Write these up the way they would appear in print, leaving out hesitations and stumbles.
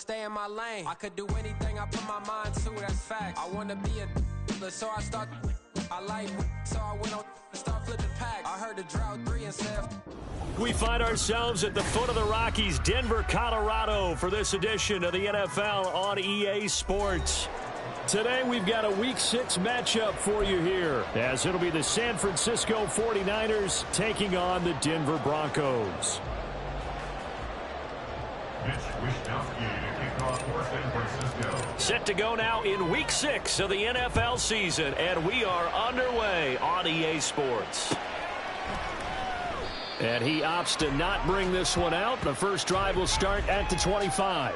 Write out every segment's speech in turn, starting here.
stay in my lane. I could do anything I put my mind to, that's facts. I wanna be a so I start. I like so I went on and start flipping packs. I heard the drought 3 and said. We find ourselves at the foot of the Rockies, Denver, Colorado, for this edition of the NFL on EA Sports. Today we've got a Week 6 matchup for you here, as it'll be the San Francisco 49ers taking on the Denver Broncos. Set to go now in Week 6 of the NFL season, and we are underway on EA Sports. And he opts to not bring this one out. The first drive will start at the 25.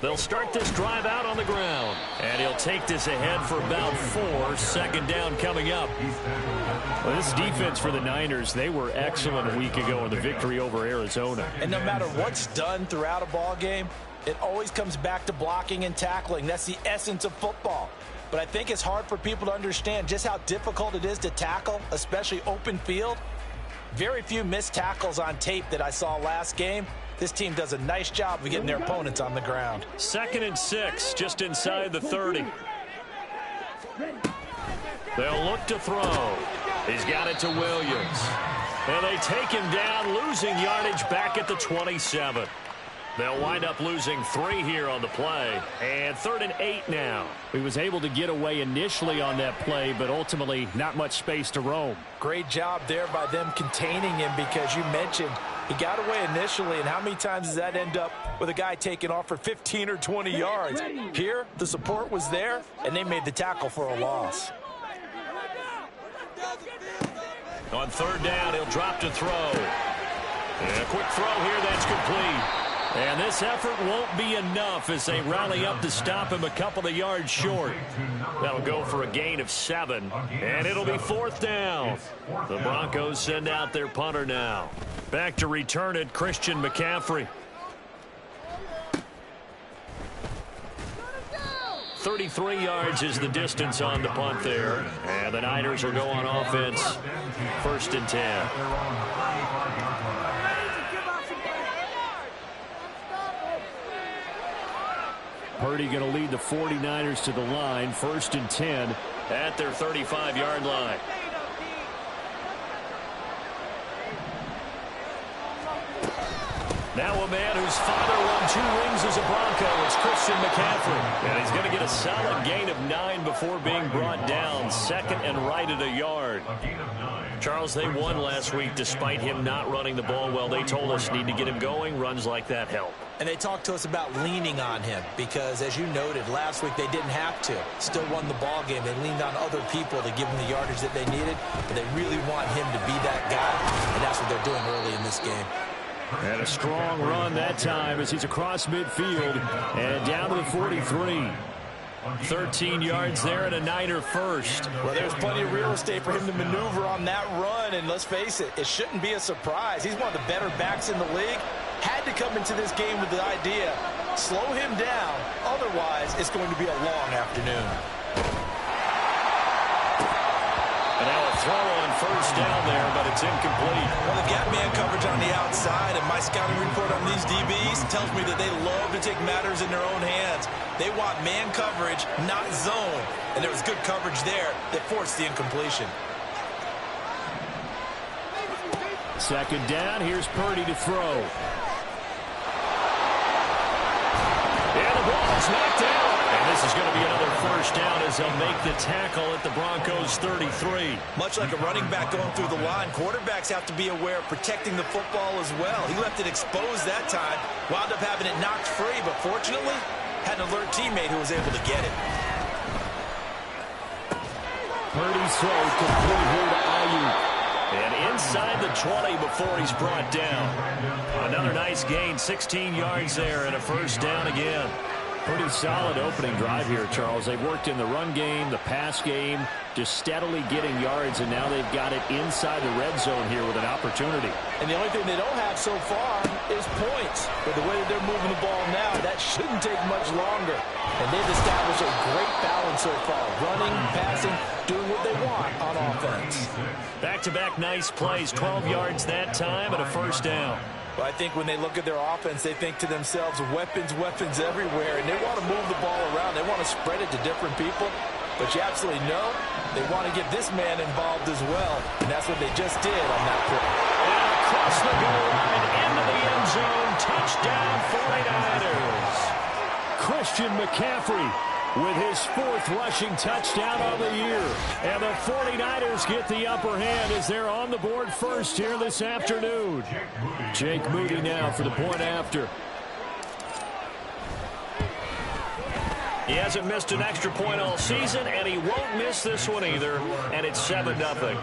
They'll start this drive out on the ground. And he'll take this ahead for about 4. Second down coming up. Well, this defense for the Niners, they were excellent a week ago in the victory over Arizona. And no matter what's done throughout a ball game, it always comes back to blocking and tackling. That's the essence of football. But I think it's hard for people to understand just how difficult it is to tackle, especially open field. Very few missed tackles on tape that I saw last game. This team does a nice job of getting their opponents on the ground. 2nd and 6, just inside the 30. They'll look to throw. He's got it to Williams. And they take him down, losing yardage back at the 27. They'll wind up losing 3 here on the play. And 3rd and 8 now. He was able to get away initially on that play, but ultimately not much space to roam. Great job there by them containing him, because you mentioned he got away initially, and how many times does that end up with a guy taking off for 15 or 20 yards? Here, the support was there, and they made the tackle for a loss. On 3rd down, he'll drop to throw. And a quick throw here, that's complete. And this effort won't be enough as they rally up to stop him a couple of yards short. That'll go for a gain of 7, and it'll be 4th down. The Broncos send out their punter now. Back to return it, Christian McCaffrey. 33 yards is the distance on the punt there. And the Niners will go on offense. 1st and 10. Purdy going to lead the 49ers to the line. 1st and 10 at their 35-yard line. Now a man whose father won 2 rings as a Bronco. It's Christian McCaffrey. And he's going to get a solid gain of 9 before being brought down. 2nd and right at a yard. Charles, they won last week despite him not running the ball well. They told us need to get him going. Runs like that help. And they talked to us about leaning on him because, as you noted, last week they didn't have to. Still won the ball game. They leaned on other people to give them the yardage that they needed, but they really want him to be that guy, and that's what they're doing early in this game. And a strong run that time as he's across midfield and down to the 43. 13 yards there and a Niner first. Well, there's plenty of real estate for him to maneuver on that run, and let's face it, it shouldn't be a surprise. He's one of the better backs in the league. Had to come into this game with the idea, slow him down, otherwise it's going to be a long afternoon. And now a throw on 1st down there, but it's incomplete. Well, they've got man coverage on the outside, and my scouting report on these DBs tells me that they love to take matters in their own hands. They want man coverage, not zone. And there was good coverage there that forced the incompletion. 2nd down, here's Purdy to throw. And the ball is knocked out. And this is going to be another 1st down as they'll make the tackle at the Broncos 33. Much like a running back going through the line, quarterbacks have to be aware of protecting the football as well. He left it exposed that time, wound up having it knocked free, but fortunately had an alert teammate who was able to get it. Purdy's throw complete here to Ayuk. And inside the 20 before he's brought down. Another nice gain, 16 yards there, and a 1st down again. Pretty solid opening drive here, Charles. They've worked in the run game, the pass game, just steadily getting yards, and now they've got it inside the red zone here with an opportunity. And the only thing they don't have so far is points. But the way that they're moving the ball now, that shouldn't take much longer. And they've established a great balance so far. Running, passing, doing what they want on offense. Back-to-back nice plays, 12 yards that time and a first down. But I think when they look at their offense, they think to themselves, weapons, weapons everywhere. And they want to move the ball around. They want to spread it to different people. But you absolutely know they want to get this man involved as well. And that's what they just did on that play. And across the goal line, into the end zone, touchdown 49ers. Christian McCaffrey with his 4th rushing touchdown of the year. And the 49ers get the upper hand as they're on the board first here this afternoon. Jake Moody now for the point after. He hasn't missed an extra point all season, and he won't miss this one either. And it's 7-0.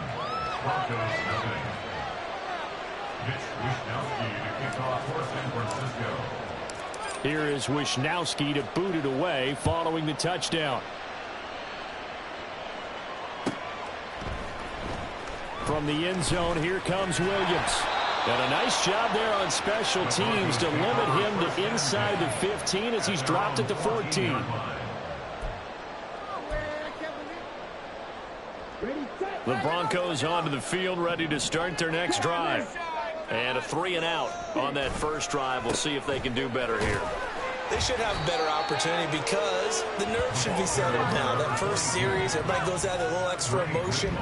Here is Wishnowsky to boot it away following the touchdown. From the end zone, here comes Williams. And a nice job there on special teams to limit him to inside the 15 as he's dropped at the 14. The Broncos onto the field, ready to start their next drive. And a 3-and-out on that first drive. We'll see if they can do better here. They should have a better opportunity because the nerves should be settled now. That first series, everybody goes out with a little extra emotion.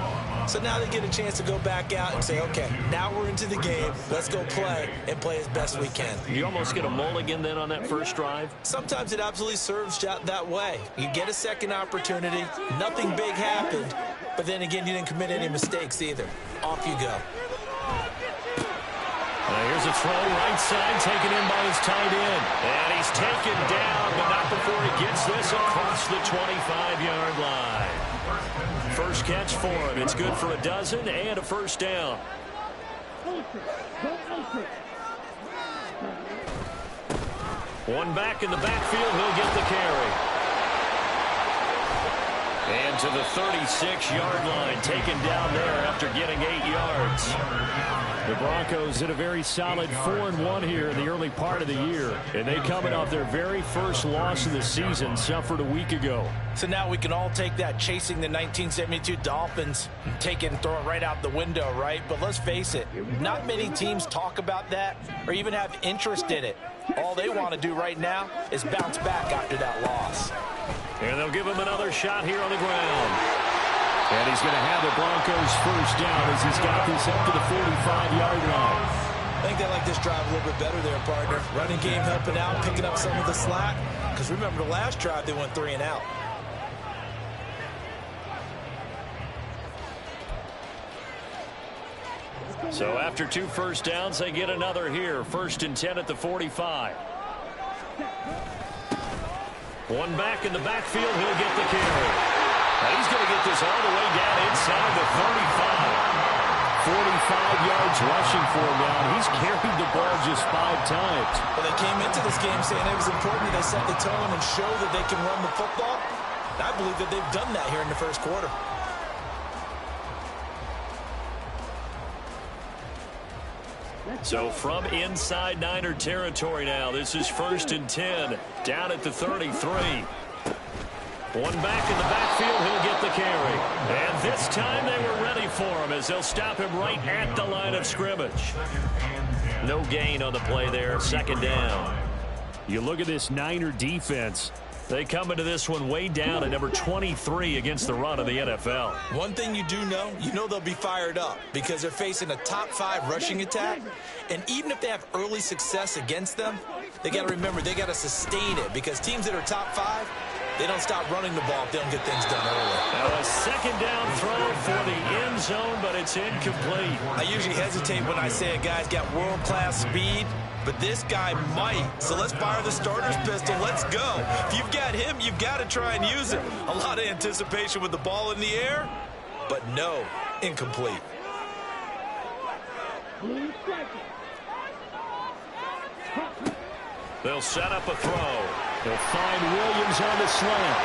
So now they get a chance to go back out and say, okay, now we're into the game. Let's go play and play as best we can. You almost get a mulligan then on that first drive? Sometimes it absolutely serves that way. You get a second opportunity. Nothing big happened. But then again, you didn't commit any mistakes either. Off you go. Here's a throw right side taken in by his tight end. And he's taken down, but not before he gets this across the 25-yard line. First catch for him. It's good for a dozen and a first down. One back in the backfield. He'll get the carry. And to the 36-yard line, taken down there after getting 8 yards. The Broncos did a very solid 4-1 here in the early part of the year. And they coming off their very first loss of the season, suffered a week ago. So now we can all take that chasing the 1972 Dolphins and take it and throw it right out the window, right? But let's face it, not many teams talk about that or even have interest in it. All they want to do right now is bounce back after that loss. And they'll give him another shot here on the ground. And he's going to have the Broncos first down as he's got this up to the 45-yard line. I think they like this drive a little bit better there, partner. Running game helping out, picking up some of the slack. Because remember the last drive, they went 3-and-out. So after 2 first downs, they get another here. 1st and 10 at the 45. One back in the backfield. He'll get the carry. Now he's going to get this all the way down inside the 35. 45 yards rushing for him now. He's carried the ball just 5 times. Well, they came into this game saying it was important that they set the tone and show that they can run the football. And I believe that they've done that here in the first quarter. So from inside Niner territory now, this is 1st and 10, down at the 33. One back in the backfield, he'll get the carry. And this time they were ready for him as they'll stop him right at the line of scrimmage. No gain on the play there, 2nd down. You look at this Niner defense. They come into this one way down at number 23 against the run of the NFL. One thing you do know, they'll be fired up because they're facing a top 5 rushing attack. And even if they have early success against them, they got to remember they got to sustain it because teams that are top 5, they don't stop running the ball if they don't get things done early. Now a 2nd down throw for the end zone, but it's incomplete. I usually hesitate when I say a guy's got world-class speed. But this guy might. So let's fire the starter's pistol. Let's go. If you've got him, you've got to try and use it. A lot of anticipation with the ball in the air. But no, incomplete. They'll set up a throw. They'll find Williams on the slant.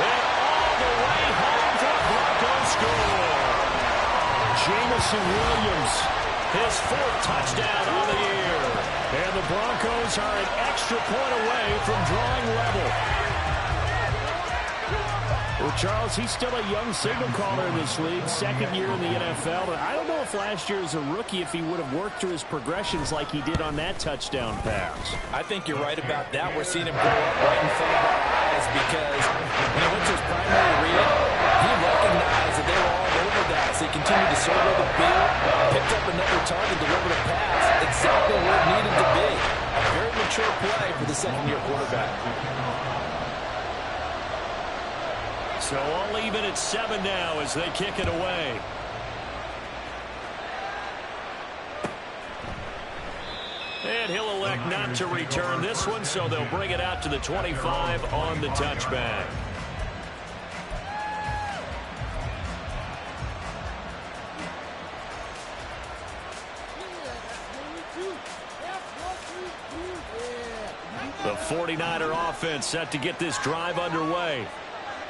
And all the way home for the Broncos score. Jameson Williams, his 4th touchdown on the year. And the Broncos are an extra point away from drawing level. Well, Charles, he's still a young signal caller in this league, 2nd year in the NFL. But I don't know if last year as a rookie, if he would have worked through his progressions like he did on that touchdown pass. I think you're right about that. We're seeing him grow up right in front of our eyes because when he went to his primary read, he recognized that they were all over that. So he continued to survey the field, picked up another target, delivered a pass exactly where it needed to be. A very mature play for the 2nd-year quarterback. So all even at 7 now as they kick it away. And he'll elect not to return this one, so they'll bring it out to the 25 on the touchback. The 49er offense set to get this drive underway.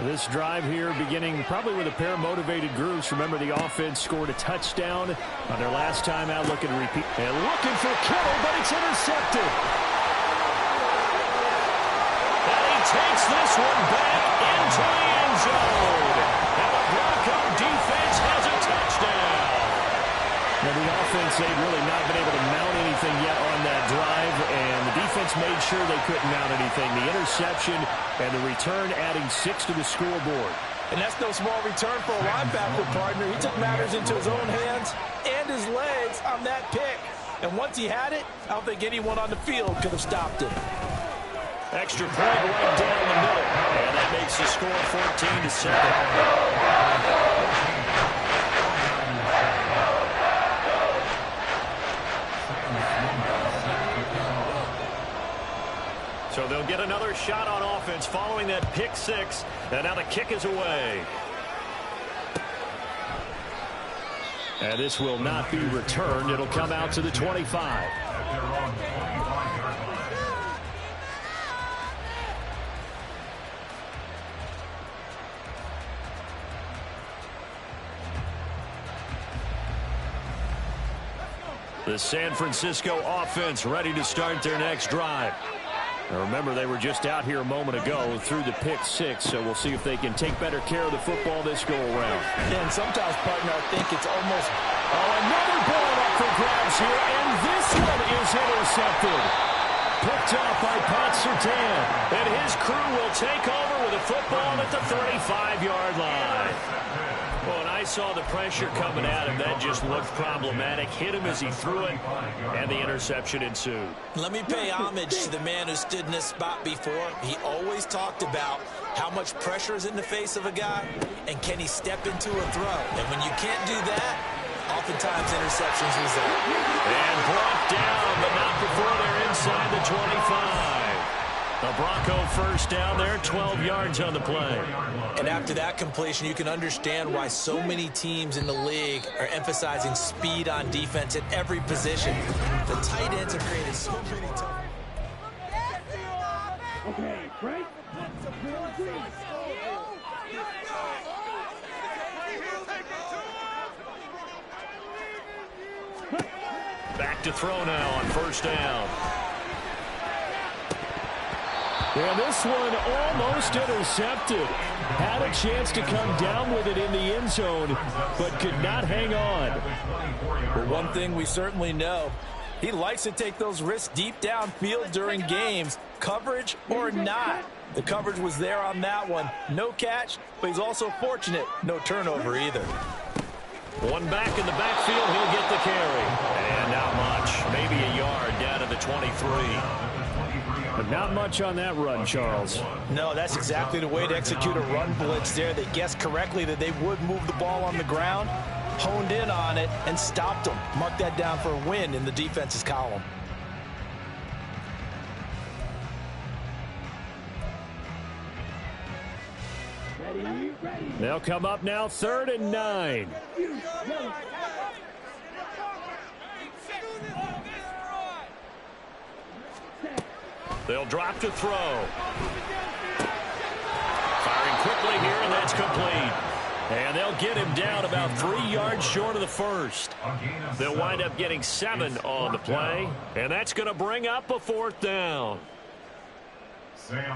This drive here beginning probably with a pair of motivated groups. Remember, the offense scored a touchdown on their last time out. Looking to repeat. And looking for Kittle, but it's intercepted. And he takes this one back into the end zone. And the Bronco defense has a touchdown. Now, the offense, they've really not been able to mount anything yet on that drive, and the defense made sure they couldn't mount anything. The interception and the return adding 6 to the scoreboard. And that's no small return for a linebacker partner. He took matters into his own hands and his legs on that pick. And once he had it, I don't think anyone on the field could have stopped him. Extra point right down the middle. And that makes the score 14-7. So they'll get another shot on offense following that pick 6. And now the kick is away. And this will not be returned. It'll come out to the 25. The San Francisco offense ready to start their next drive. Now remember, they were just out here a moment ago through the pick 6, so we'll see if they can take better care of the football this go-around. Yeah, and sometimes, partner, I think it's almost... another ball up for grabs here, and this one is intercepted. Picked up by Pat Surtain. And his crew will take over with a football at the 35-yard line. Well, and I saw the pressure coming at him. That just looked problematic. Hit him as he threw it, and the interception ensued. Let me pay homage to the man who stood in this spot before. He always talked about how much pressure is in the face of a guy, and can he step into a throw. And when you can't do that, oftentimes interceptions result. And brought down, but not before they're inside the 25. The Bronco first down there, 12 yards on the play. And after that completion, you can understand why so many teams in the league are emphasizing speed on defense at every position. The tight ends have created so many times. Okay, right? Back to throw now on first down. And this one almost intercepted. Had a chance to come down with it in the end zone, but could not hang on. Well, one thing we certainly know, he likes to take those risks deep downfield during games, coverage or not. The coverage was there on that one. No catch, but he's also fortunate. No turnover either. One back in the backfield, he'll get the carry. And not much, maybe a yard down to the 23. But not much on that run, Charles. No, that's exactly the way to execute a run blitz there. They guessed correctly that they would move the ball on the ground, honed in on it, and stopped them. Mark that down for a win in the defense's column. They'll come up now, 3rd and 9. They'll drop to throw. Firing quickly here, and that's complete. And they'll get him down about 3 yards short of the first. They'll wind up getting 7 on the play, and that's going to bring up a 4th down.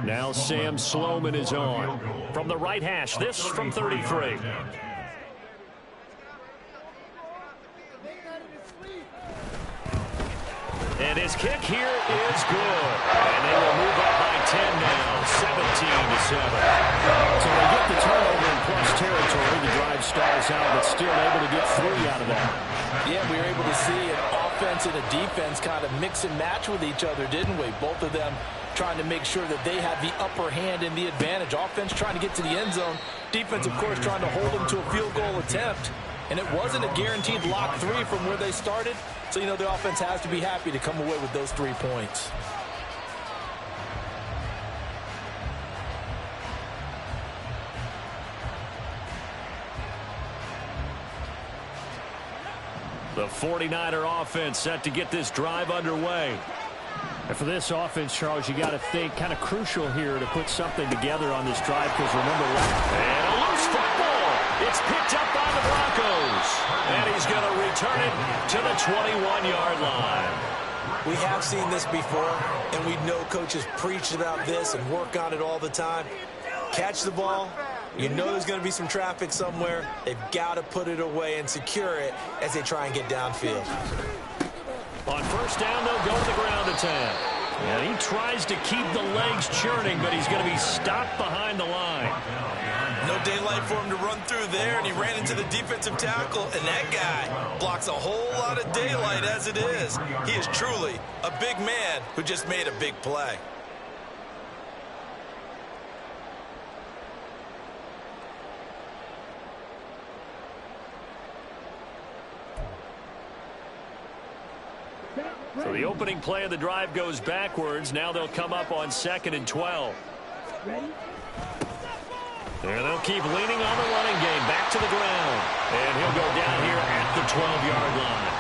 Now Sam Sloman is on. From the right hash, this from 33. And his kick here is good. And they will move up by 10 now, 17-7. So they get the turnover in plus territory. The drive stalls out, but still able to get 3 out of that. Yeah, we were able to see an offense and a defense kind of mix and match with each other, didn't we? Both of them trying to make sure that they have the upper hand and the advantage. Offense trying to get to the end zone. Defense, of course, trying to hold them to a field goal attempt. And it wasn't a guaranteed lock 3 from where they started. So, you know, the offense has to be happy to come away with those 3 points. The 49er offense set to get this drive underway. And for this offense, Charles, you got to think kind of crucial here to put something together on this drive because remember, and a loose football. It's picked up by the Broncos. And he's going to return it to the 21-yard line. We have seen this before, and we know coaches preach about this and work on it all the time. Catch the ball. You know there's going to be some traffic somewhere. They've got to put it away and secure it as they try and get downfield. On first down, they'll go to the ground attack. And he tries to keep the legs churning, but he's going to be stopped behind the line. No daylight for him to run through there, and he ran into the defensive tackle, and that guy blocks a whole lot of daylight as it is. He is truly a big man who just made a big play. So the opening play of the drive goes backwards. Now they'll come up on 2nd and 12. And they'll keep leaning on the running game. Back to the ground. And he'll go down here at the 12-yard line.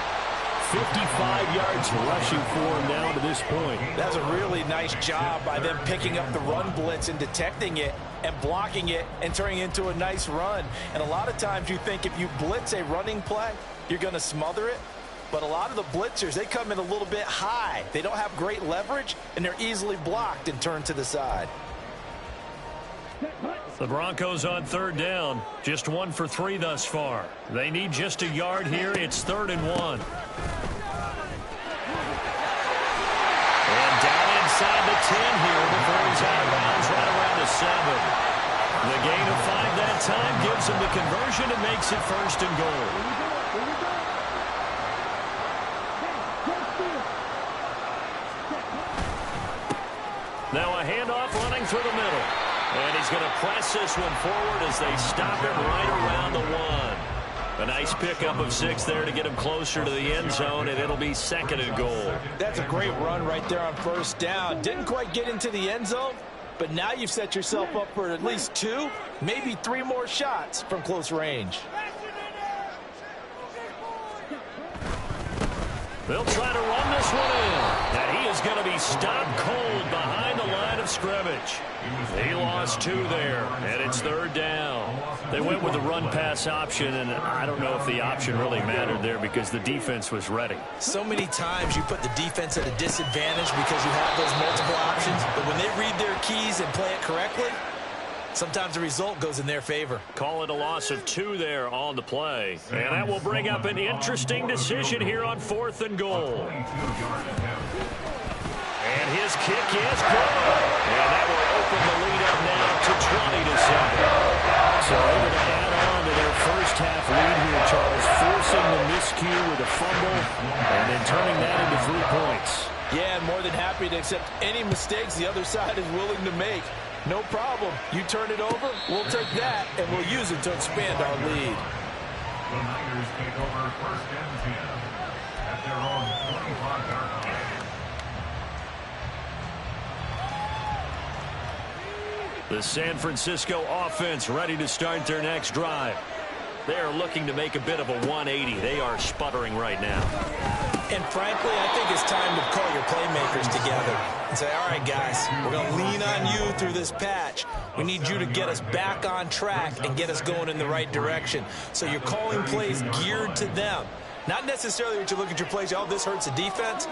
55 yards rushing for him now to this point. That's a really nice job by them picking up the run blitz and detecting it and blocking it and turning it into a nice run. And a lot of times you think if you blitz a running play, you're going to smother it. But a lot of the blitzers, they come in a little bit high. They don't have great leverage, and they're easily blocked and turned to the side. The Broncos on 3rd down. Just 1 for 3 thus far. They need just a yard here. It's 3rd and 1. And down inside the 10 here before he's out of bounds right around the 7. The gain of 5 that time gives him the conversion and makes it 1st and goal. Now a handoff running through the middle. And he's going to press this one forward as they stop it right around the 1. A nice pickup of 6 there to get him closer to the end zone, and it'll be 2nd and goal. That's a great run right there on 1st down. Didn't quite get into the end zone, but now you've set yourself up for at least 2, maybe 3 more shots from close range. They'll try to run this one in. And he is going to be stopped cold behind the line of scrimmage. He lost 2 there, and it's 3rd down. They went with the run-pass option, and I don't know if the option really mattered there because the defense was ready. So many times you put the defense at a disadvantage because you have those multiple options, but when they read their keys and play it correctly, sometimes the result goes in their favor. Call it a loss of 2 there on the play. And that will bring up an interesting decision here on 4th and goal. And his kick is good. And that will open the lead up now to 20-7. So able to add on to their first half lead here, Charles, forcing the miscue with a fumble and then turning that into 3 points. Yeah, and more than happy to accept any mistakes the other side is willing to make. No problem. You turn it over, we'll take that, and we'll use it to expand our lead. The Niners take over 1st and 10 at their own 25-yard line. The San Francisco offense ready to start their next drive. They're looking to make a bit of a 180. They are sputtering right now. And frankly, I think it's time to call your playmakers together and say, all right, guys, we're going to lean on you through this patch. We need you to get us back on track and get us going in the right direction. So you're calling plays geared to them. Not necessarily that you look at your plays, oh, this hurts the defense.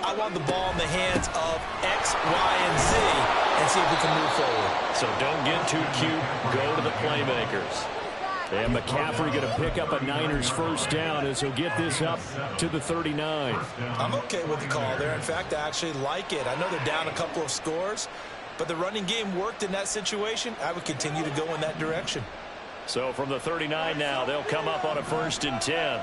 I want the ball in the hands of X, Y, and Z and see if we can move forward. So don't get too cute. Go to the playmakers. And McCaffrey going to pick up a Niners first down as he'll get this up to the 39. I'm okay with the call there. In fact, I actually like it. I know they're down a couple of scores, but the running game worked in that situation. I would continue to go in that direction. So from the 39 now, they'll come up on a 1st and 10.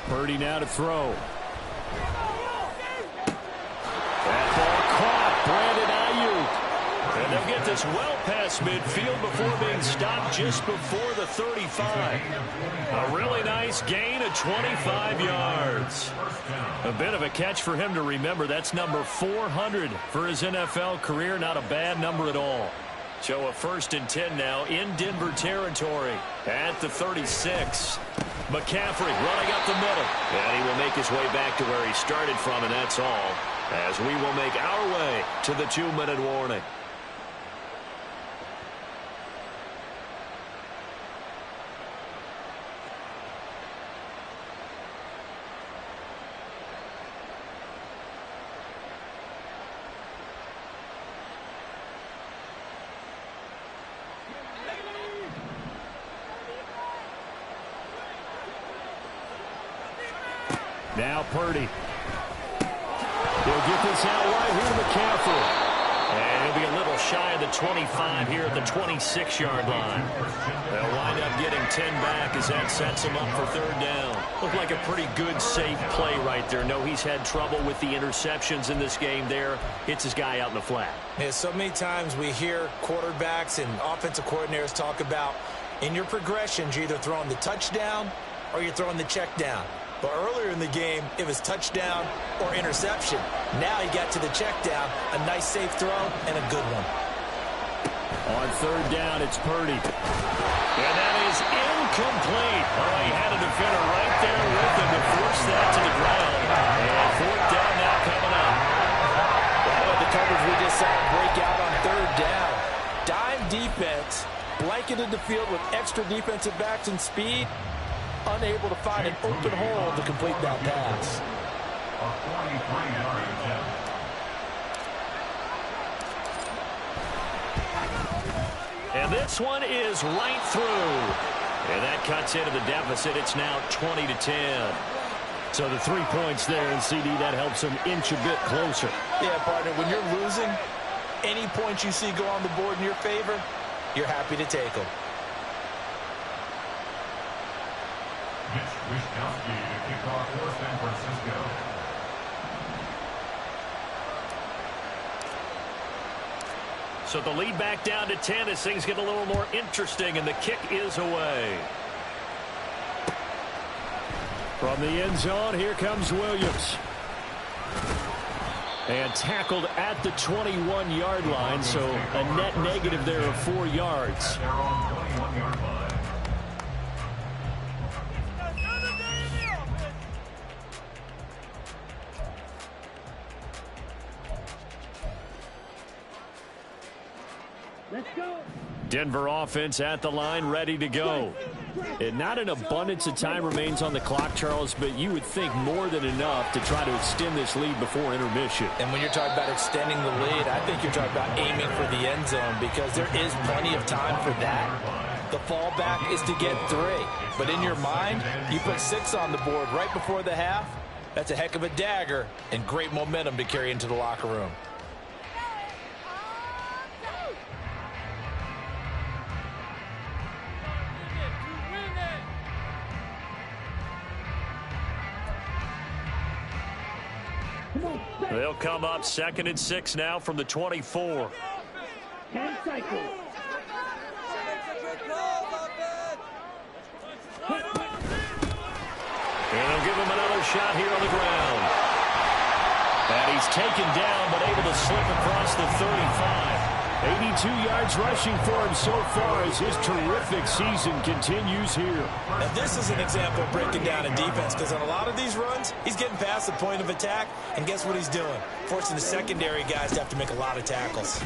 Purdy now to throw. That ball caught. Brandon Ayuk. And they'll get this well past midfield before being stopped just before the 35. A really nice gain of 25 yards. A bit of a catch for him to remember. That's number 400 for his NFL career. Not a bad number at all. So a 1st and 10 now in Denver territory at the 36. McCaffrey running up the middle. And he will make his way back to where he started from, and that's all. As we will make our way to the 2-minute warning. Now Purdy. He'll get this out right here to McCaffrey. And he'll be a little shy of the 25 here at the 26-yard line. They'll wind up getting 10 back as that sets him up for 3rd down. Looked like a pretty good, safe play right there. No, he's had trouble with the interceptions in this game there. Hits his guy out in the flat. Yeah, so many times we hear quarterbacks and offensive coordinators talk about in your progressions, you're either throwing the touchdown or you're throwing the check down. But earlier in the game, it was touchdown or interception. Now he got to the check down, a nice safe throw, and a good one. On 3rd down, it's Purdy. And that is incomplete. Oh, he had a defender right there with him to force that to the ground. And 4th down now coming up. Well, the coverage we just saw break out on 3rd down. Dime defense, blanketed the field with extra defensive backs and speed. Unable to find an open hole to complete that pass. A 43-yard attempt. And this one is right through. And that cuts into the deficit. It's now 20-10. So the 3 points there, and CD, that helps him inch a bit closer. Yeah, partner, when you're losing, any points you see go on the board in your favor, you're happy to take them. Mitch Wischnowsky to kick off for San Francisco. So the lead back down to 10 as things get a little more interesting, and the kick is away. From the end zone, here comes Williams. And tackled at the 21-yard line, so a net negative there of 4 yards. At their own 21-yard line. Denver offense at the line, ready to go. And not an abundance of time remains on the clock, Charles, but you would think more than enough to try to extend this lead before intermission. And when you're talking about extending the lead, I think you're talking about aiming for the end zone because there is plenty of time for that. The fallback is to get 3. But in your mind, you put 6 on the board right before the half. That's a heck of a dagger and great momentum to carry into the locker room. They'll come up 2nd and 6 now from the 24. 10 cycles. And they'll give him another shot here on the ground. And he's taken down but able to slip across the 35. 82 yards rushing for him so far as his terrific season continues here. Now, this is an example of breaking down a defense, because on a lot of these runs, he's getting past the point of attack, and guess what he's doing? Forcing the secondary guys to have to make a lot of tackles.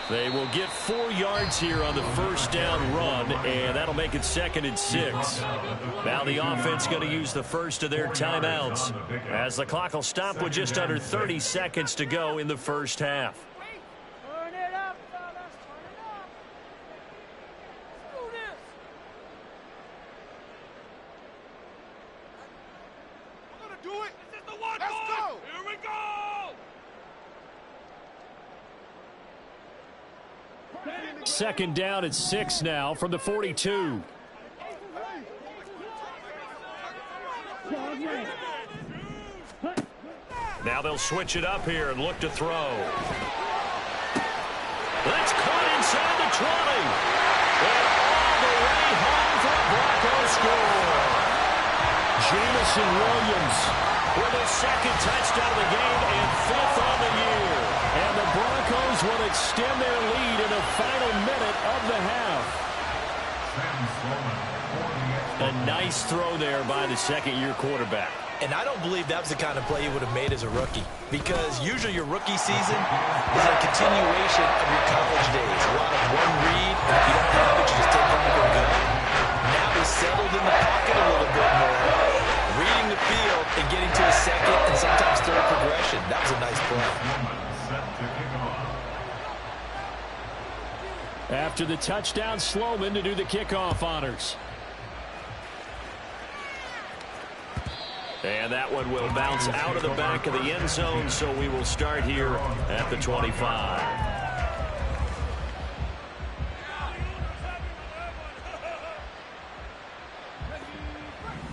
They will get 4 yards here on the first down run, and that'll make it 2nd and 6. Now the offense going to use the first of their timeouts as the clock will stop with just under 30 seconds to go in the first half. Turn it up, fellas. Turn it up. Let's do this. We're going to do it. This is the one. Let's go. Here we go. Second down at 6 now from the 42. Now they'll switch it up here and look to throw. That's caught inside the 20. And all the way home for a Broncos score. Jameson Williams with his 2nd touchdown of the game and 5th on the year. And the Broncos will extend their lead in the final minute of the half. A nice throw there by the second-year quarterback. And I don't believe that was the kind of play he would have made as a rookie, because usually your rookie season is a continuation of your college days. A lot of one read, and if you don't have it, you just take off and go. Now he's settled in the pocket a little bit more, reading the field and getting to a second and sometimes third progression. That was a nice play. After the touchdown, Sloman to do the kickoff honors. And that one will bounce out of the back of the end zone, so we will start here at the 25.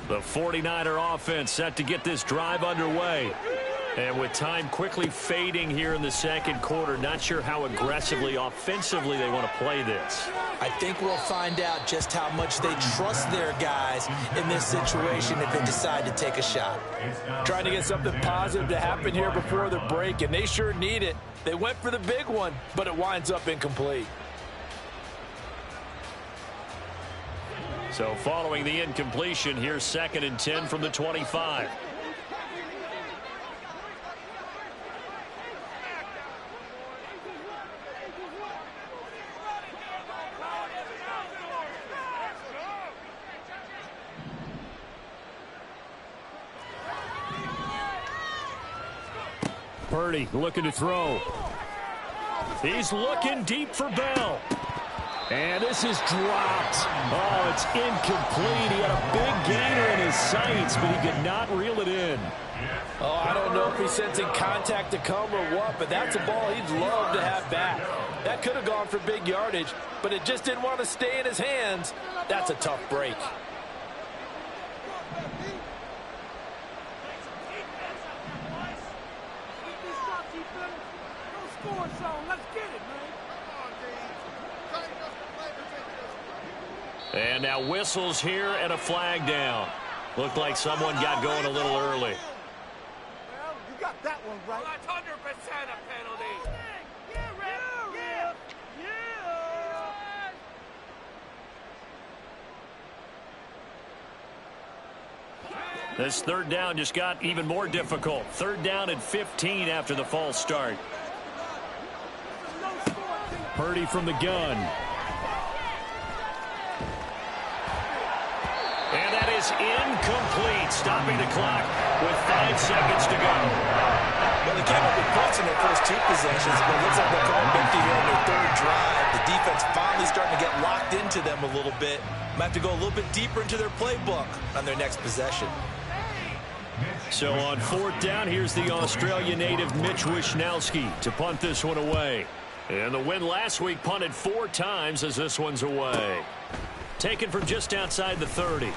The 49er offense set to get this drive underway. And with time quickly fading here in the second quarter, not sure how aggressively, offensively they want to play this. I think we'll find out just how much they trust their guys in this situation if they decide to take a shot. Trying to get something positive to happen here before the break, and they sure need it. They went for the big one, but it winds up incomplete. So following the incompletion, here's 2nd and 10 from the 25. Purdy looking to throw. He's looking deep for Bell. And this is dropped. Oh, it's incomplete. He had a big gainer in his sights, but he could not reel it in. Oh, I don't know if he's sensing contact to come or what, but that's a ball he'd love to have back. That could have gone for big yardage, but it just didn't want to stay in his hands. That's a tough break. And now whistles here and a flag down. Looked like someone got going a little early. Well, you got that one right. Well, that's 100% a penalty. This 3rd down just got even more difficult. 3rd down and 15 after the false start. Purdy from the gun. And that is incomplete, stopping the clock with 5 seconds to go. Well, they came up with points in their first 2 possessions, but it looks like they'll call it empty here on their 3rd drive. The defense finally starting to get locked into them a little bit. Might have to go a little bit deeper into their playbook on their next possession. So on 4th down, here's the Australia native Mitch Wishnowsky to punt this one away. And the win last week punted 4 times as this one's away. Taken from just outside the 30.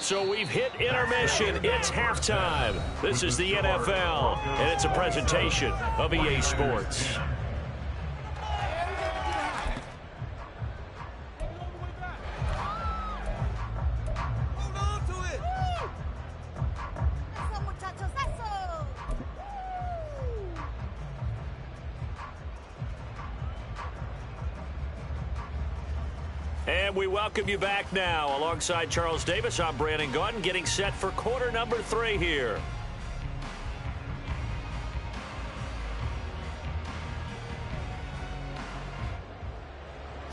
So we've hit intermission. It's halftime. This is the NFL, and it's a presentation of EA Sports. Hold on to it. And we welcome you back now. Alongside Charles Davis, I'm Brandon Gaudin, getting set for quarter number 3 here.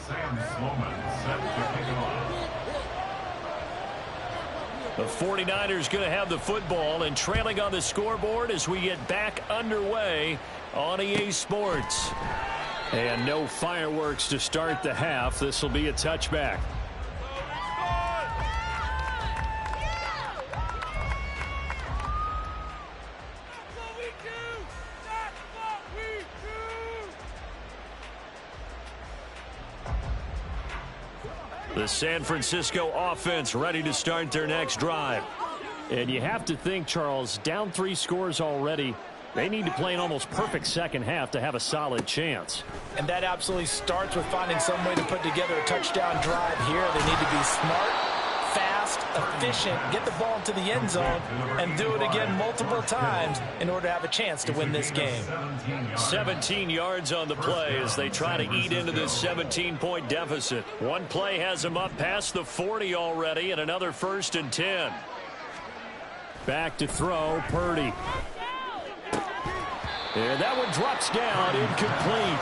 Sam Sloman set to kick off. The 49ers going to have the football and trailing on the scoreboard as we get back underway on EA Sports. And no fireworks to start the half. This will be a touchback. The San Francisco offense ready to start their next drive. And you have to think, Charles, down 3 scores already. They need to play an almost perfect second half to have a solid chance. And that absolutely starts with finding some way to put together a touchdown drive here. They need to be smart, fast, efficient, get the ball into the end zone, and do it again multiple times in order to have a chance to win this game. 17 yards on the play as they try to eat into this 17-point deficit. One play has them up past the 40 already, and another 1st and 10. Back to throw, Purdy. And that one drops down, incomplete.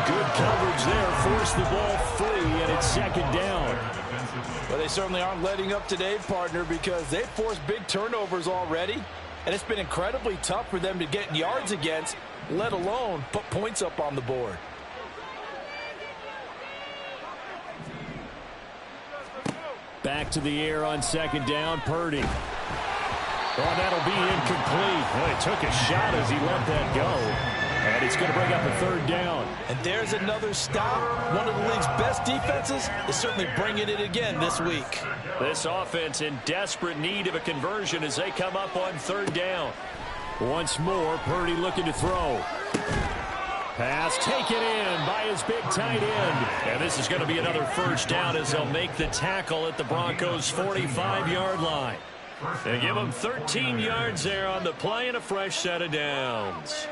Good coverage there, forced the ball free, and it's 2nd down. Well, they certainly aren't letting up today, partner, because they've forced big turnovers already, and it's been incredibly tough for them to get yards against, let alone put points up on the board. Back to the air on 2nd down, Purdy. Oh, that'll be incomplete. Well, he took a shot as he let that go. And it's going to bring up a 3rd down. And there's another stop. One of the league's best defenses is certainly bringing it again this week. This offense in desperate need of a conversion as they come up on 3rd down. Once more, Purdy looking to throw. Pass taken in by his big tight end. And this is going to be another 1st down as they'll make the tackle at the Broncos' 45-yard line. They give them 13 yards there on the play and a fresh set of downs.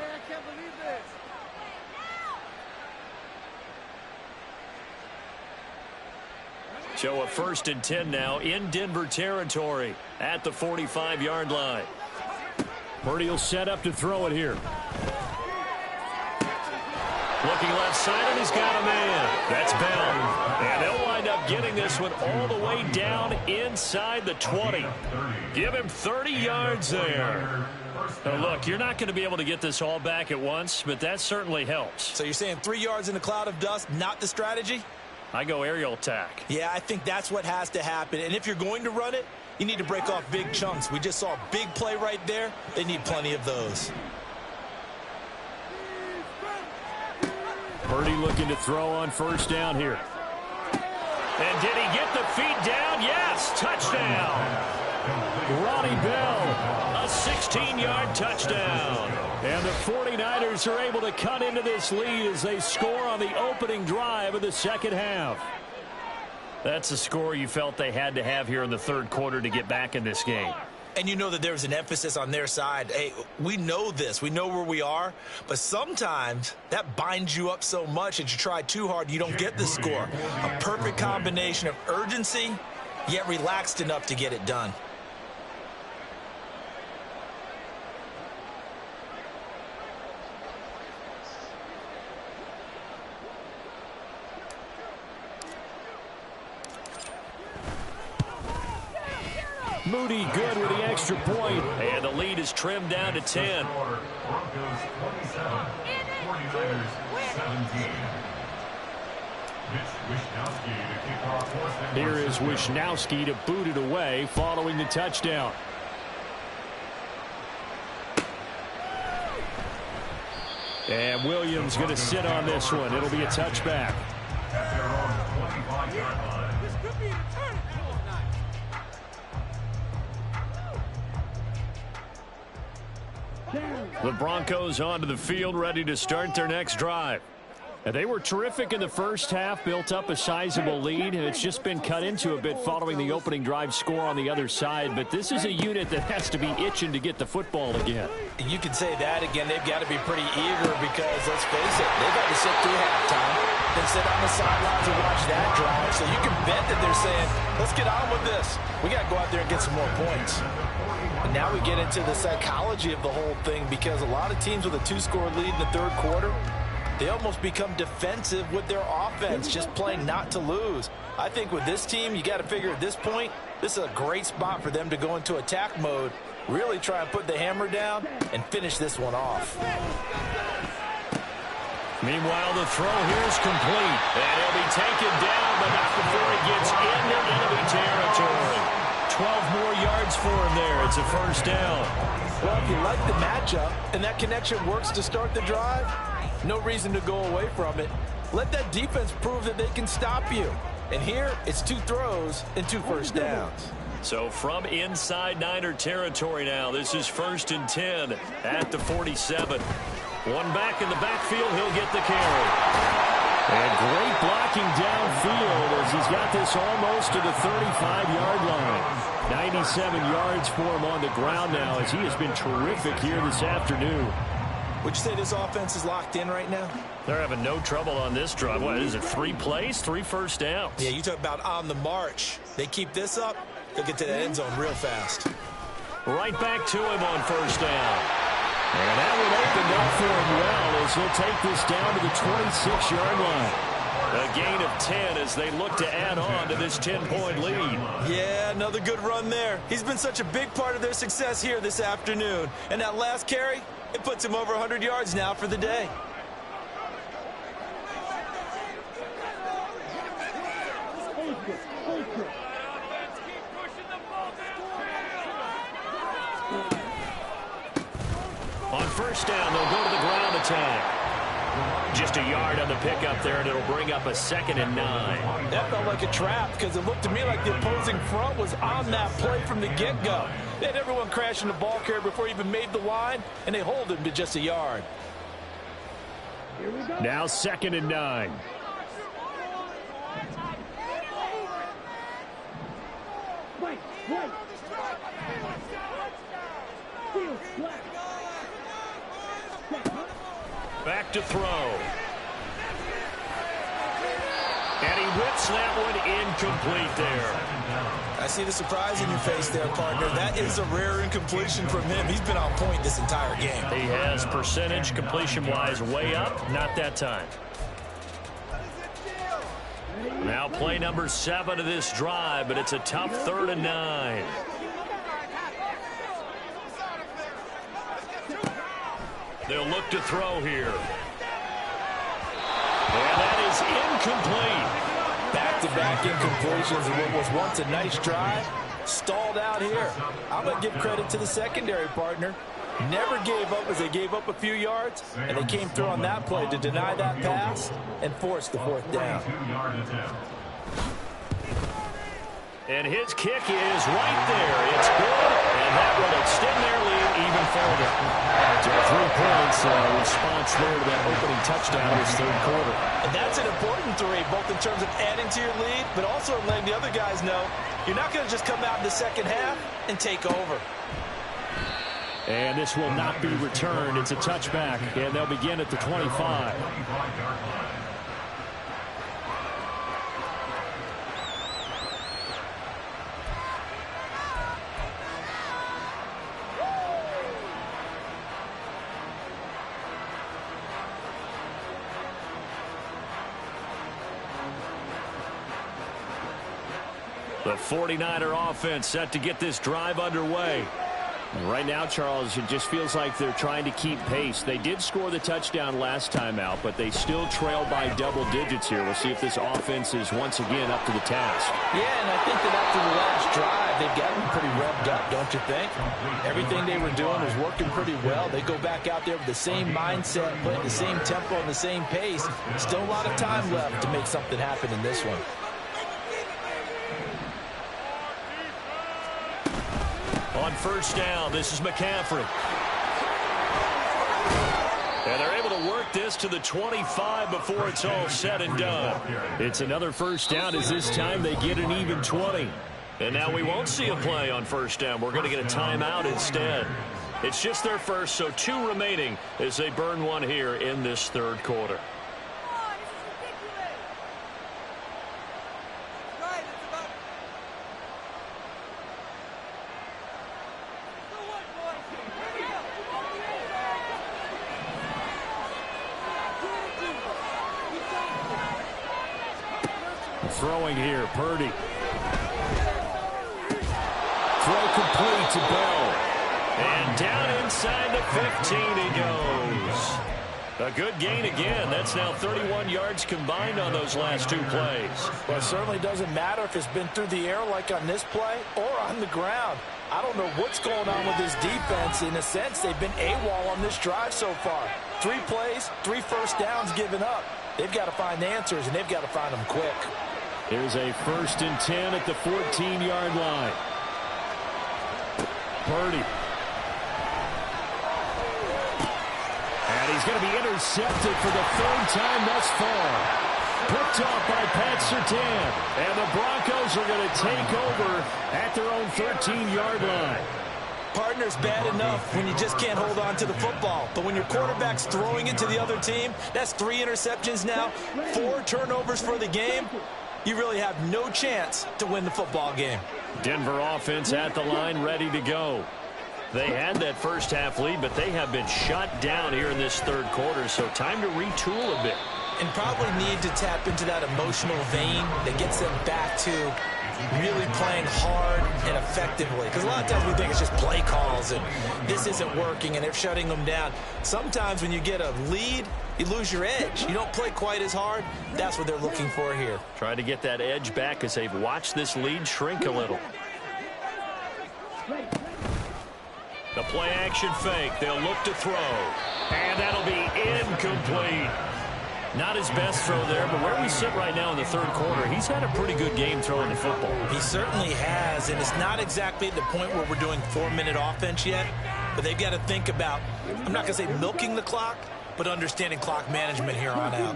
So a 1st and 10 now in Denver territory at the 45-yard line. Purdy will set up to throw it here. Looking left side, and he's got a man. That's Bell. And they'll wind up getting this one all the way down inside the 20. Give him 30 yards there. Now, look, you're not going to be able to get this all back at once, but that certainly helps. So you're saying 3 yards in a cloud of dust, not the strategy? I go aerial attack. Yeah, I think that's what has to happen. And if you're going to run it, you need to break off big chunks. We just saw a big play right there. They need plenty of those. Purdy looking to throw on 1st down here. And did he get the feet down? Yes, touchdown. Ronnie Bell. A 16-yard touchdown. And the 49ers are able to cut into this lead as they score on the opening drive of the 2nd half. That's a score you felt they had to have here in the 3rd quarter to get back in this game. And you know that there's an emphasis on their side. Hey, we know this. We know where we are. But sometimes that binds you up so much that you try too hard, you don't get the score. A perfect combination of urgency, yet relaxed enough to get it done. Moody good with the extra point. And the lead is trimmed down to 10. Broncos 27, 49ers 17. Wishnowsky to kick off. Here is Wishnowsky to boot it away following the touchdown. And Williams going to sit on this one. It'll be a touchback. At their own 25-yard line. This could be a turn. The Broncos onto the field ready to start their next drive. And they were terrific in the first half, built up a sizable lead, and it's just been cut into a bit following the opening drive score on the other side. But this is a unit that has to be itching to get the football again. And you can say that again. They've got to be pretty eager because, let's face it, they've had to sit through halftime and sit on the sidelines and watch that drive. So you can bet that they're saying, let's get on with this. We got to go out there and get some more points. And now we get into the psychology of the whole thing, because a lot of teams with a 2-score lead in the third quarter, they almost become defensive with their offense, just playing not to lose. I think with this team, you got to figure at this point, this is a great spot for them to go into attack mode, really try and put the hammer down and finish this one off. Meanwhile, the throw here is complete. And he'll be taken down, but not before he gets into enemy territory. 12 more yards for him there. It's a first down. Well, if you like the matchup and that connection works to start the drive, no reason to go away from it. Let that defense prove that they can stop you. And here, it's 2 throws and 2 first downs. So from inside Niner territory now, this is 1st and 10 at the 47. One back in the backfield, he'll get the carry. And great blocking downfield as he's got this almost to the 35-yard line. 97 yards for him on the ground now as he has been terrific here this afternoon. Would you say this offense is locked in right now? They're having no trouble on this drive. What is it, 3 plays, 3 first downs? Yeah, you talk about on the march. They keep this up, they'll get to the end zone real fast. Right back to him on first down. And that would open up for him well as he'll take this down to the 26-yard line. A gain of 10 as they look to add on to this 10-point lead. Yeah, another good run there. He's been such a big part of their success here this afternoon. And that last carry, it puts him over 100 yards now for the day. On first down, they'll go to the ground attack. Just a yard on the pickup there, and it'll bring up a 2nd and 9. That felt like a trap because it looked to me like the opposing front was on that play from the get-go. They had everyone crashing the ball carrier before he even made the line, and they hold him to just a yard. Now 2nd and 9. Back to throw. And he whips that one incomplete there. I see the surprise in your face there, partner. That is a rare incompletion from him. He's been on point this entire game. He has percentage completion-wise way up. Not that time. Now play number 7 of this drive, but it's a tough 3rd and 9. They'll look to throw here. And that is incomplete. Back-to-back incompletions of what was once a nice drive. Stalled out here. I'm going to give credit to the secondary, partner. Never gave up as they gave up a few yards, and they came through on that play to deny that pass and force the 4th down. And his kick is right there. It's good, and that will extend their lead even further. So 3 points response there to that opening touchdown this third quarter. And that's an important 3, both in terms of adding to your lead, but also letting the other guys know you're not going to just come out in the second half and take over. And this will not be returned. It's a touchback, and they'll begin at the 25. The 49er offense set to get this drive underway. Right now, Charles, it just feels like they're trying to keep pace. They did score the touchdown last time out, but they still trail by double digits here. We'll see if this offense is once again up to the task. Yeah, and I think that after the last drive, they've gotten pretty revved up, don't you think? Everything they were doing was working pretty well. They go back out there with the same mindset, playing the same tempo and the same pace. Still a lot of time left to make something happen in this one. On first down, this is McCaffrey. And they're able to work this to the 25 before it's all said and done. It's another first down as this time they get an even 20. And now we won't see a play on first down. We're going to get a timeout instead. It's just their first, so 2 remaining as they burn one here in this third quarter. Throwing here, Purdy. Throw complete to Bell. And down inside the 15 he goes. A good gain again. That's now 31 yards combined on those last 2 plays. Well, it certainly doesn't matter if it's been through the air like on this play or on the ground. I don't know what's going on with this defense. In a sense, they've been AWOL on this drive so far. 3 plays, 3 first downs given up. They've got to find answers, and they've got to find them quick. Here's a 1st and 10 at the 14-yard line. Purdy. And he's going to be intercepted for the 3rd time thus far. Picked off by Pat Surtain. And the Broncos are going to take over at their own 13-yard line. Partner's bad enough when you just can't hold on to the football. But when your quarterback's throwing it to the other team, that's 3 interceptions now, 4 turnovers for the game. You really have no chance to win the football game. Denver offense at the line, ready to go. They had that first half lead, but they have been shut down here in this third quarter, so time to retool a bit. And probably need to tap into that emotional vein that gets them back to really playing hard and effectively. Because a lot of times we think it's just play calls and this isn't working and they're shutting them down. Sometimes when you get a lead, you lose your edge. You don't play quite as hard. That's what they're looking for here. Try to get that edge back as they've watched this lead shrink a little. The play action fake. They'll look to throw. And that'll be incomplete. Not his best throw there, but where we sit right now in the third quarter, he's had a pretty good game throwing the football. He certainly has, and it's not exactly at the point where we're doing 4-minute offense yet, but they've got to think about, I'm not going to say milking the clock, but understanding clock management here on out.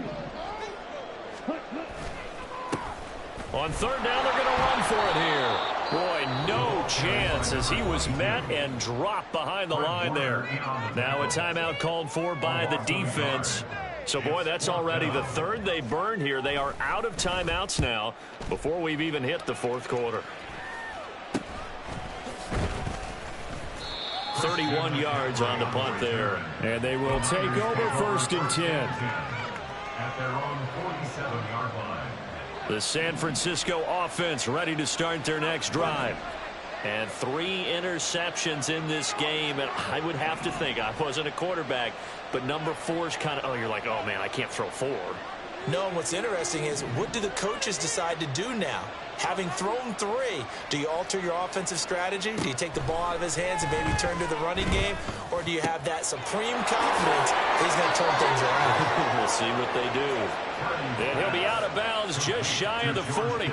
On 3rd down, they're going to run for it here. Boy, no chance as he was met and dropped behind the line there. Now a timeout called for by the defense. So, boy, that's already the 3rd they burned here. They are out of timeouts now before we've even hit the 4th quarter. 31 yards on the punt there. And they will take over 1st and 10. At their own 47-yard line. The San Francisco offense ready to start their next drive. And 3 interceptions in this game. And I would have to think, I wasn't a quarterback, but number 4 is kind of, oh, you're like, oh, man, I can't throw 4. No, what's interesting is what do the coaches decide to do now? Having thrown 3, do you alter your offensive strategy? Do you take the ball out of his hands and maybe turn to the running game? Or do you have that supreme confidence that he's going to turn things around? We'll see what they do. And he'll be out of bounds just shy of the 40.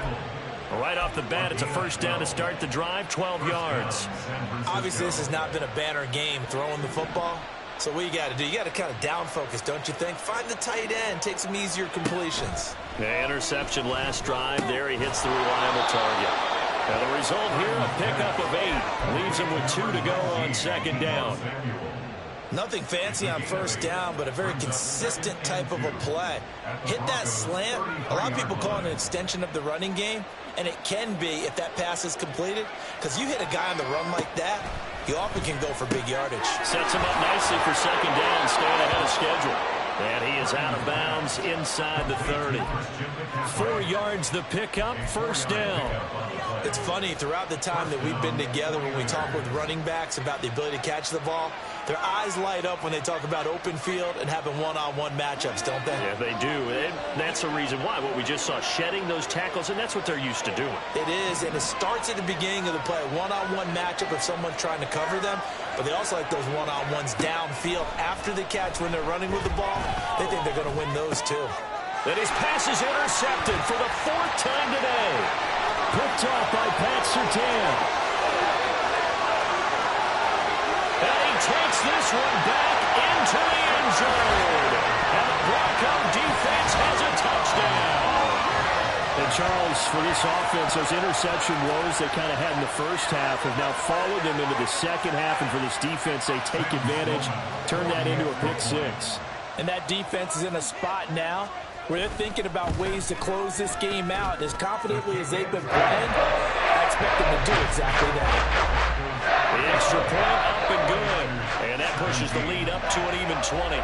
Right off the bat, it's a 1st down to start the drive, 12 yards. Obviously, this has not been a banner game throwing the football. So what you got to do, you got to kind of down focus, don't you think? Find the tight end, take some easier completions. The interception last drive. There he hits the reliable target. And the result here, a pickup of 8. Leaves him with 2 to go on 2nd down. Nothing fancy on 1st down, but a very consistent type of a play. Hit that slant. A lot of people call it an extension of the running game, and it can be if that pass is completed, because you hit a guy on the run like that, he often can go for big yardage. Sets him up nicely for 2nd down, staying ahead of schedule. And he is out of bounds inside the 30. 4 yards the pickup, 1st down. It's funny, throughout the time that we've been together, when we talk with running backs about the ability to catch the ball, their eyes light up when they talk about open field and having one-on-one matchups, don't they? Yeah, they do. And that's the reason why. What we just saw, shedding those tackles, and that's what they're used to doing. It is, and it starts at the beginning of the play. One-on-one matchup if someone's trying to cover them, but they also like those one-on-ones downfield after the catch when they're running with the ball. They think they're going to win those, too. And his pass is intercepted for the 4th time today. Picked off by Pat Surtain. And he takes Gets this one back into the end zone. And the Bronco defense has a touchdown. And Charles, for this offense, those interception woes they kind of had in the first half have now followed them into the second half. And for this defense, they take advantage, turn that into a pick six. And that defense is in a spot now where they're thinking about ways to close this game out. And as confidently as they've been playing, I expect them to do exactly that. The extra point up and good. And that pushes the lead up to an even 20.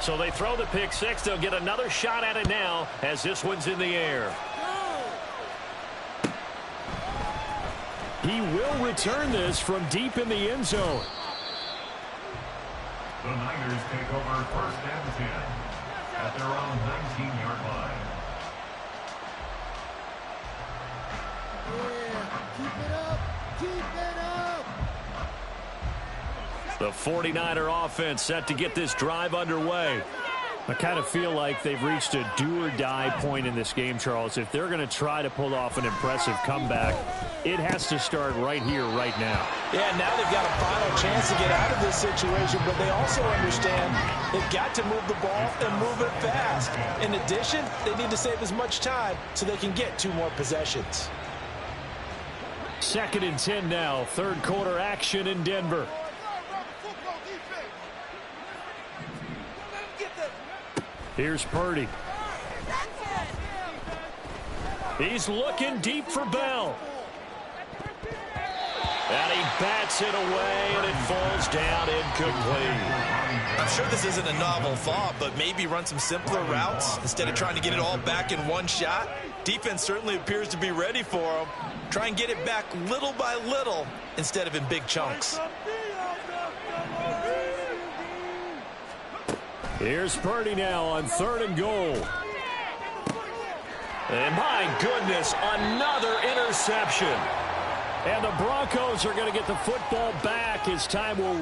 So they throw the pick six. They'll get another shot at it now as this one's in the air. He will return this from deep in the end zone. The Niners take over first and 10 at their own 19-yard line. Keep it up. Keep it up. The 49er offense set to get this drive underway. I kind of feel like they've reached a do-or-die point in this game, Charles. If they're going to try to pull off an impressive comeback, it has to start right here, right now. Yeah, now they've got a final chance to get out of this situation, but they also understand they've got to move the ball and move it fast. In addition, they need to save as much time so they can get 2 more possessions. 2nd and 10 now, third quarter action in Denver. Here's Purdy. He's looking deep for Bell. And he bats it away, and it falls down incomplete. I'm sure this isn't a novel thought, but maybe run some simpler routes instead of trying to get it all back in one shot. Defense certainly appears to be ready for him. Try and get it back little by little instead of in big chunks. Here's Purdy now on 3rd and goal. And my goodness, another interception. And the Broncos are going to get the football back as time will